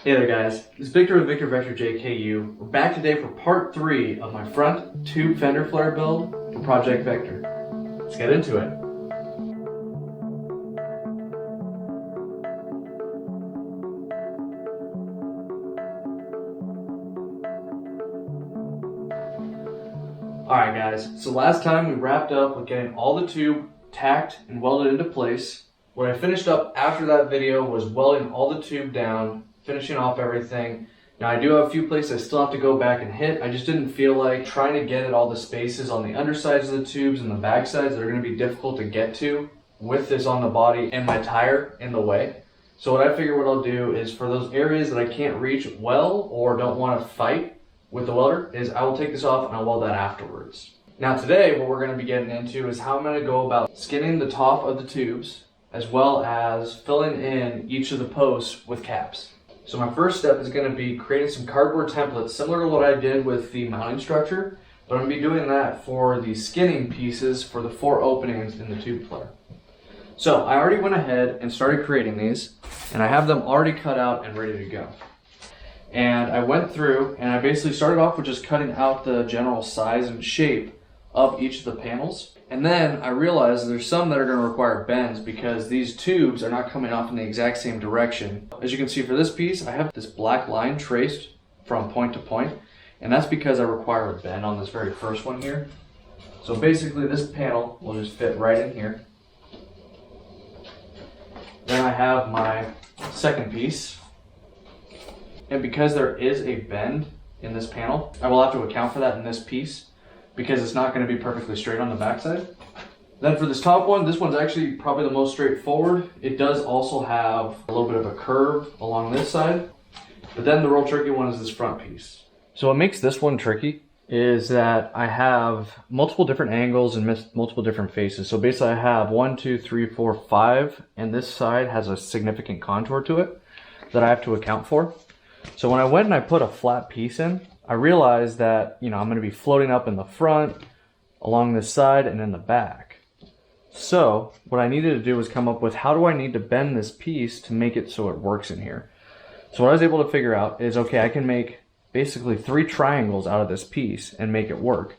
Hey there guys, it's Victor with Jeep JKU. We're back today for part 3 of my front tube fender flare build for Project Vector. Let's get into it. Alright guys, so last time we wrapped up with getting all the tube tacked and welded into place. What I finished up after that video was welding all the tube down, finishing off everything. Now I do have a few places I still have to go back and hit. I just didn't feel like trying to get at all the spaces on the undersides of the tubes and the back sides that are going to be difficult to get to with this on the body and my tire in the way. So what I figure what I'll do is for those areas that I can't reach well or don't want to fight with the welder is I will take this off and I'll weld that afterwards. Now today what we're going to be getting into is how I'm going to go about skinning the top of the tubes as well as filling in each of the posts with caps. So my first step is going to be creating some cardboard templates similar to what I did with the mounting structure, but I'm going to be doing that for the skinning pieces for the 4 openings in the tube flare. So I already went ahead and started creating these, and I have them already cut out and ready to go. And I went through and I basically started off with just cutting out the general size and shape of each of the panels. And then I realized there's some that are going to require bends because these tubes are not coming off in the exact same direction. As you can see for this piece, I have this black line traced from point to point, and that's because I require a bend on this very first one here. So basically this panel will just fit right in here. Then I have my second piece, and because there is a bend in this panel, I will have to account for that in this piece, because it's not going to be perfectly straight on the backside. Then for this top one, this one's actually probably the most straightforward. It does also have a little bit of a curve along this side, but then the real tricky one is this front piece. So what makes this one tricky is that I have multiple different angles and multiple different faces. So basically I have 1, 2, 3, 4, 5, and this side has a significant contour to it that I have to account for. So when I went and I put a flat piece in, I realized that, I'm going to be floating up in the front, along this side, and in the back. So what I needed to do was come up with how do I need to bend this piece to make it so it works in here. So what I was able to figure out is, okay, I can make basically 3 triangles out of this piece and make it work.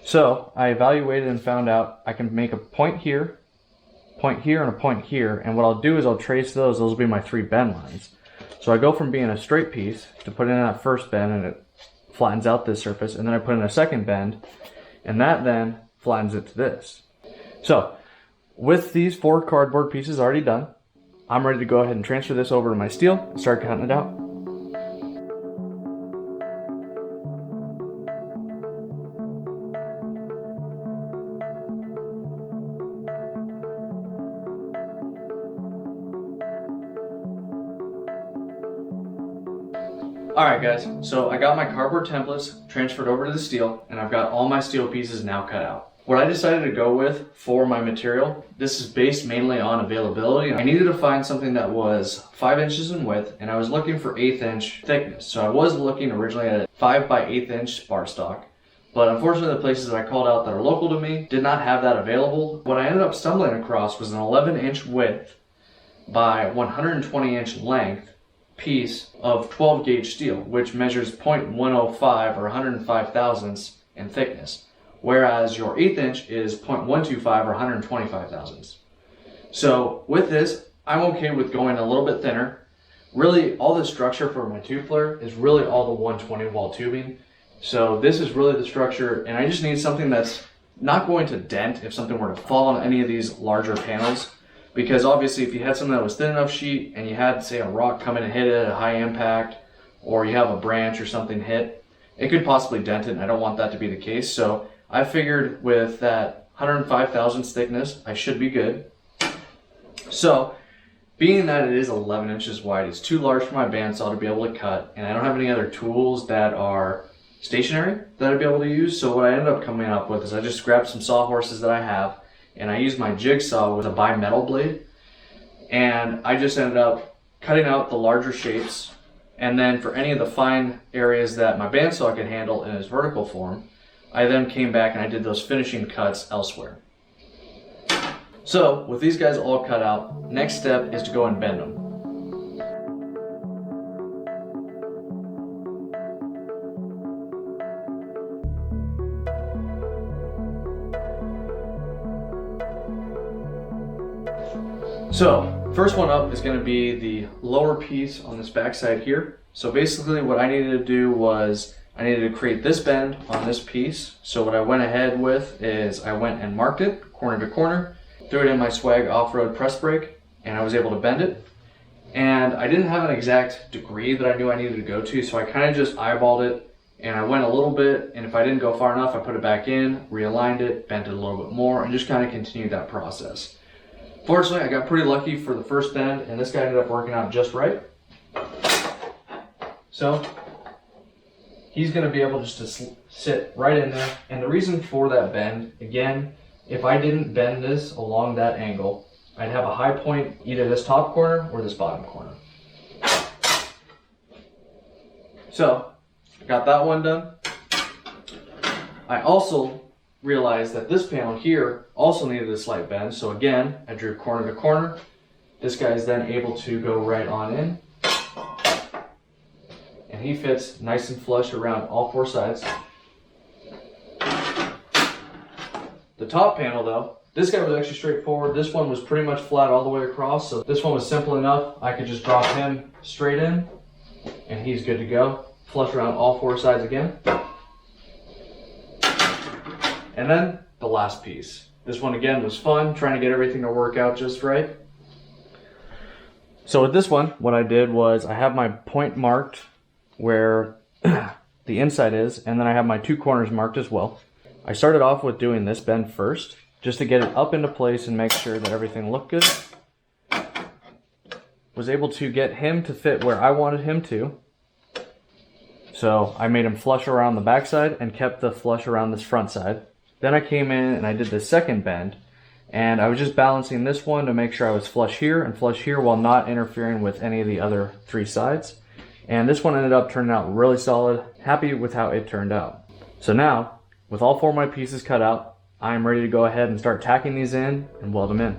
So I evaluated and found out I can make a point here, and a point here, and what I'll do is I'll trace those. Those will be my 3 bend lines. So I go from being a straight piece to put in that first bend, and it flattens out this surface, and then I put in a second bend, and that then flattens it to this. So with these 4 cardboard pieces already done, I'm ready to go ahead and transfer this over to my steel and start cutting it out. Alright guys, so I got my cardboard templates transferred over to the steel, and I've got all my steel pieces now cut out. What I decided to go with for my material, this is based mainly on availability. I needed to find something that was 5 inches in width, and I was looking for 1/8 inch thickness. So I was looking originally at a 5 by 1/8 inch bar stock, but unfortunately the places that I called out that are local to me did not have that available. What I ended up stumbling across was an 11 inch width by 120 inch length piece of 12 gauge steel, which measures 0.105 or 105 thousandths in thickness, whereas your 1/8 inch is 0.125 or 125 thousandths. So with this, I'm okay with going a little bit thinner. Really, all the structure for my tube flare is really all the 120 wall tubing. So this is really the structure, and I just need something that's not going to dent if something were to fall on any of these larger panels. Because obviously if you had something that was thin enough sheet and you had, say, a rock come in and hit it at a high impact, or you have a branch or something hit, it could possibly dent it, and I don't want that to be the case. So I figured with that 105 thousandths thickness, I should be good. So being that it is 11 inches wide, it's too large for my bandsaw to be able to cut, and I don't have any other tools that are stationary that I'd be able to use. So what I ended up coming up with is I just grabbed some sawhorses that I have, and I used my jigsaw with a bimetal blade, and I just ended up cutting out the larger shapes, and then for any of the fine areas that my bandsaw could handle in its vertical form, I then came back and I did those finishing cuts elsewhere. So with these guys all cut out, next step is to go and bend them. So first one up is going to be the lower piece on this backside here. So basically what I needed to do was I needed to create this bend on this piece. So what I went ahead with is I went and marked it corner to corner, threw it in my Swag off-road press brake, and I was able to bend it. And I didn't have an exact degree that I knew I needed to go to, so I kind of just eyeballed it, and I went a little bit, and if I didn't go far enough, I put it back in, realigned it, bent it a little bit more, and just kind of continued that process. Fortunately, I got pretty lucky for the first bend, and this guy ended up working out just right. So he's going to be able just to sit right in there, and the reason for that bend, again, if I didn't bend this along that angle, I'd have a high point either this top corner or this bottom corner. So, got that one done. I also realized that this panel here also needed a slight bend. So again, I drew corner to corner. This guy is then able to go right on in. And he fits nice and flush around all four sides. The top panel though, this guy was actually straightforward. This one was pretty much flat all the way across, so this one was simple enough. I could just drop him straight in, and he's good to go. Flush around all four sides again. And then the last piece. This one again was fun, trying to get everything to work out just right. So with this one, what I did was I have my point marked where the inside is, and then I have my two corners marked as well. I started off with doing this bend first, just to get it up into place and make sure that everything looked good. Was able to get him to fit where I wanted him to. So I made him flush around the backside and kept the flush around this front side. Then I came in and I did the second bend, and I was just balancing this one to make sure I was flush here and flush here while not interfering with any of the other three sides. And this one ended up turning out really solid. Happy with how it turned out. So now, with all four of my pieces cut out, I'm ready to go ahead and start tacking these in and weld them in.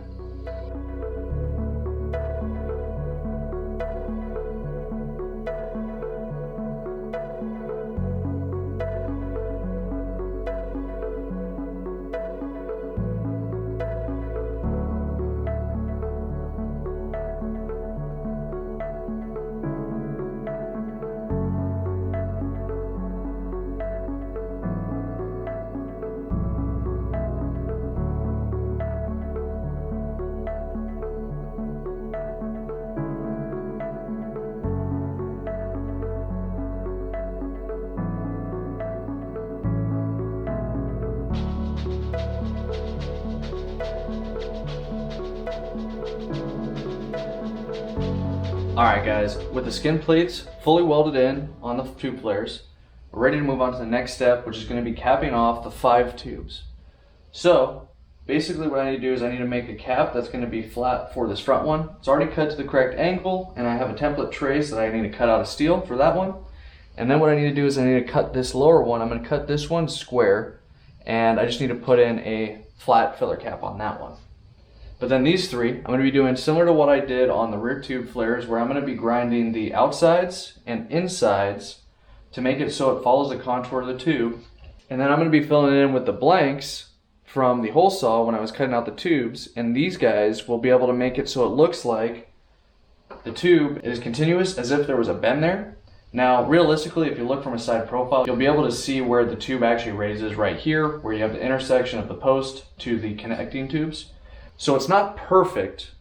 Alright guys, with the skin plates fully welded in on the tube flares, we're ready to move on to the next step, which is going to be capping off the 5 tubes. So basically what I need to do is I need to make a cap that's going to be flat for this front one. It's already cut to the correct angle, and I have a template trace that I need to cut out of steel for that one. And then what I need to do is I need to cut this lower one. I'm going to cut this one square, and I just need to put in a flat filler cap on that one. But then these three, I'm going to be doing similar to what I did on the rear tube flares, where I'm going to be grinding the outsides and insides to make it so it follows the contour of the tube. And then I'm going to be filling it in with the blanks from the hole saw when I was cutting out the tubes. And these guys will be able to make it so it looks like the tube is continuous, as if there was a bend there. Now, realistically, if you look from a side profile, you'll be able to see where the tube actually raises right here, where you have the intersection of the post to the connecting tubes. So it's not perfect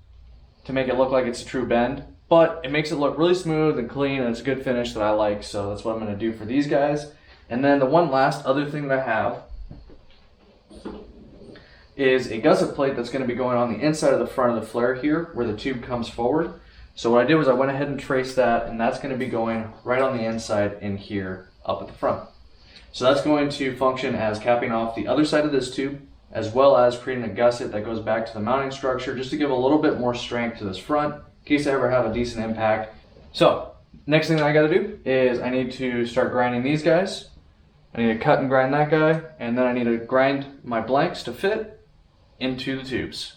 to make it look like it's a true bend, but it makes it look really smooth and clean, and it's a good finish that I like, so that's what I'm going to do for these guys. And then the one last other thing that I have is a gusset plate that's going to be going on the inside of the front of the flare here, where the tube comes forward. So what I did was I went ahead and traced that, and that's going to be going right on the inside in here up at the front. So that's going to function as capping off the other side of this tube, as well as creating a gusset that goes back to the mounting structure just to give a little bit more strength to this front in case I ever have a decent impact. So next thing that I got to do is I need to start grinding these guys. I need to cut and grind that guy, and then I need to grind my blanks to fit into the tubes.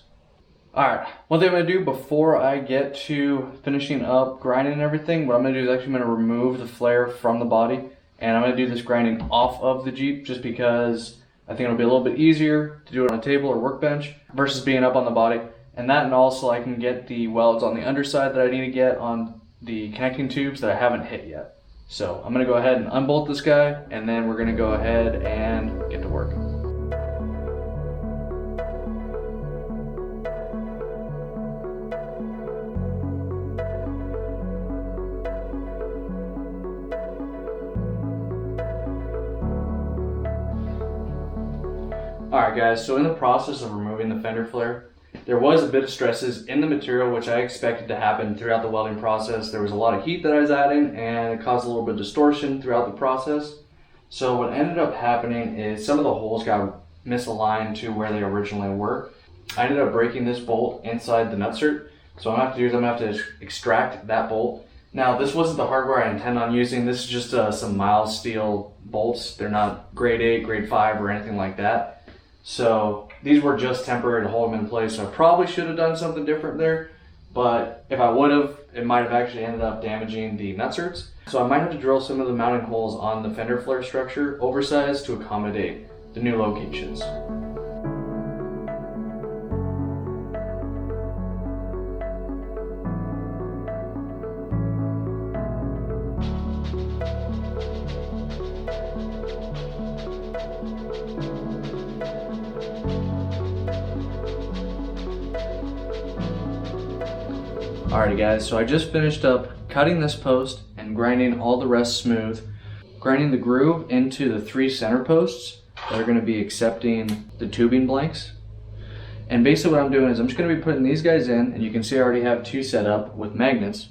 Alright, one thing I'm going to do before I get to finishing up grinding and everything, what I'm going to do is actually I'm going to remove the flare from the body, and I'm going to do this grinding off of the Jeep just because I think it'll be a little bit easier to do it on a table or workbench versus being up on the body. And that, and also I can get the welds on the underside that I need to get on the connecting tubes that I haven't hit yet. So I'm gonna go ahead and unbolt this guy, and then we're gonna go ahead and get to work. Alright guys, so in the process of removing the fender flare, there was a bit of stresses in the material, which I expected to happen throughout the welding process. There was a lot of heat that I was adding, and it caused a little bit of distortion throughout the process. So what ended up happening is some of the holes got misaligned to where they originally were. I ended up breaking this bolt inside the Nutsert, so what I'm going to have to do is I'm going to have to extract that bolt. Now this wasn't the hardware I intend on using. This is just some mild steel bolts. They're not grade 8, grade 5 or anything like that. So these were just temporary to hold them in place, so I probably should have done something different there, but if I would have, it might have actually ended up damaging the Nutserts. So I might have to drill some of the mounting holes on the fender flare structure oversized to accommodate the new locations. Alrighty guys, so I just finished up cutting this post and grinding all the rest smooth, grinding the groove into the 3 center posts that are going to be accepting the tubing blanks. And basically what I'm doing is I'm just going to be putting these guys in, and you can see I already have 2 set up with magnets.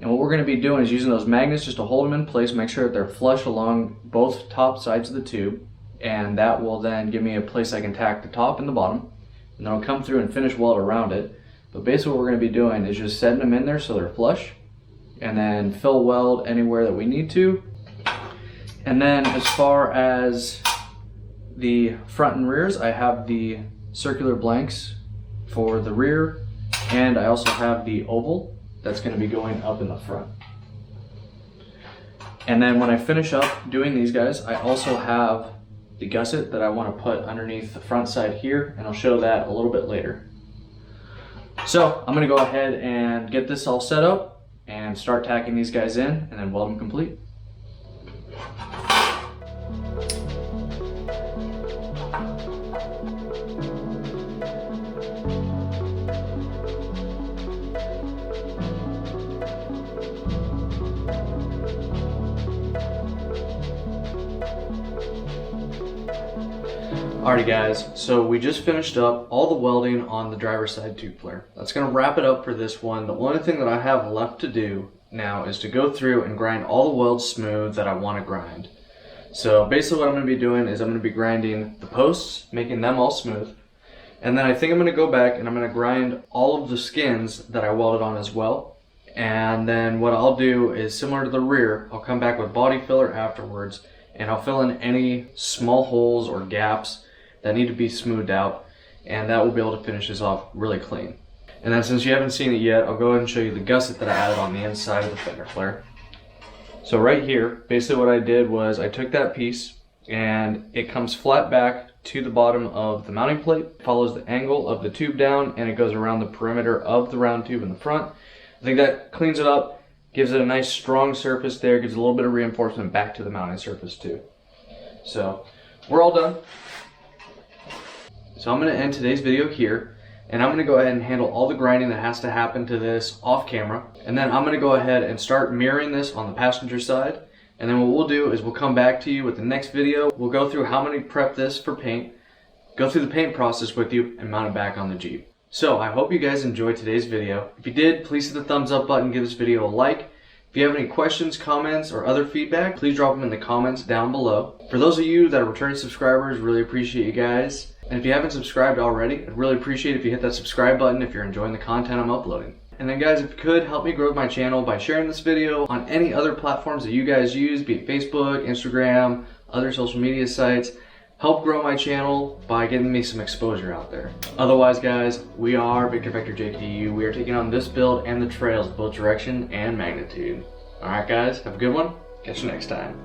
And what we're going to be doing is using those magnets just to hold them in place, make sure that they're flush along both top sides of the tube, and that will then give me a place I can tack the top and the bottom, and then I'll come through and finish weld around it. But basically what we're going to be doing is just setting them in there so they're flush, and then fill weld anywhere that we need to. And then as far as the front and rears, I have the circular blanks for the rear, and I also have the oval that's going to be going up in the front. And then when I finish up doing these guys, I also have the gusset that I want to put underneath the front side here, and I'll show that a little bit later. So I'm going to go ahead and get this all set up and start tacking these guys in, and then weld them complete. Alrighty guys, so we just finished up all the welding on the driver's side tube flare. That's going to wrap it up for this one. The only thing that I have left to do now is to go through and grind all the welds smooth that I want to grind. So basically what I'm going to be doing is I'm going to be grinding the posts, making them all smooth. And then I think I'm going to go back and I'm going to grind all of the skins that I welded on as well. And then what I'll do is similar to the rear, I'll come back with body filler afterwards, and I'll fill in any small holes or gaps that need to be smoothed out, and that will be able to finish this off really clean. And then since you haven't seen it yet, I'll go ahead and show you the gusset that I added on the inside of the fender flare. So right here, basically what I did was I took that piece and it comes flat back to the bottom of the mounting plate, follows the angle of the tube down, and it goes around the perimeter of the round tube in the front. I think that cleans it up, gives it a nice strong surface there, gives a little bit of reinforcement back to the mounting surface too. So we're all done. So I'm going to end today's video here, and I'm going to go ahead and handle all the grinding that has to happen to this off camera, and then I'm going to go ahead and start mirroring this on the passenger side. And then what we'll do is we'll come back to you with the next video. We'll go through how many prep this for paint, go through the paint process with you, and mount it back on the Jeep. So I hope you guys enjoyed today's video. If you did, please hit the thumbs up button, give this video a like. If you have any questions, comments, or other feedback, please drop them in the comments down below. For those of you that are returning subscribers, really appreciate you guys. And if you haven't subscribed already, I'd really appreciate it if you hit that subscribe button if you're enjoying the content I'm uploading. And then guys, if you could, help me grow my channel by sharing this video on any other platforms that you guys use, be it Facebook, Instagram, other social media sites. Help grow my channel by getting me some exposure out there. Otherwise guys, we are Victor JKU. We are taking on this build and the trails, both direction and magnitude. Alright guys, have a good one. Catch you next time.